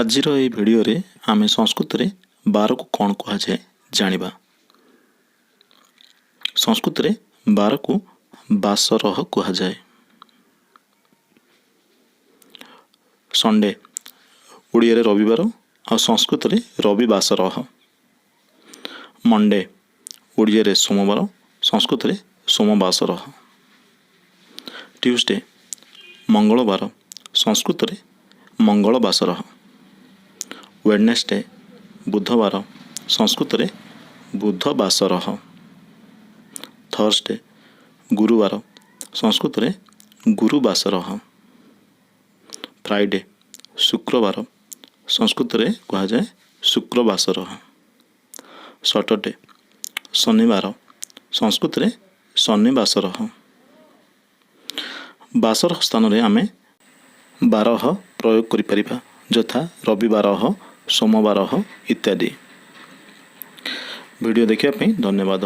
आजिर ये भिडियो रे आमे संस्कृत रे बार को कौन कहा जाए जानिबा। संस्कृत रे बार को बासरह कहा जाए। संडे ओडिया रे रविवार और संस्कृत रे रवि बासरह। मंडे ओडिया रे सोमवार संस्कृत रे सोमबासरह। ट्यूसडे मंगलवार संस्कृत रे मंगल बासरह। वेडनेसडे बुधवार संस्कृत रे बुध बासरह। थर्सडे गुरुवार संस्कृत रे गुरु बासरह। फ्राइडे शुक्रवार संस्कृत रे कहा जाए शुक्र बासरह। सैटरडे शनिवार संस्कृत रे शनि बासरह। बासरह स्थान रे आमे बारह प्रयोग करि परिबा यथा रविवार सोमवार इत्यादि। वीडियो देखिया पे धन्यवाद।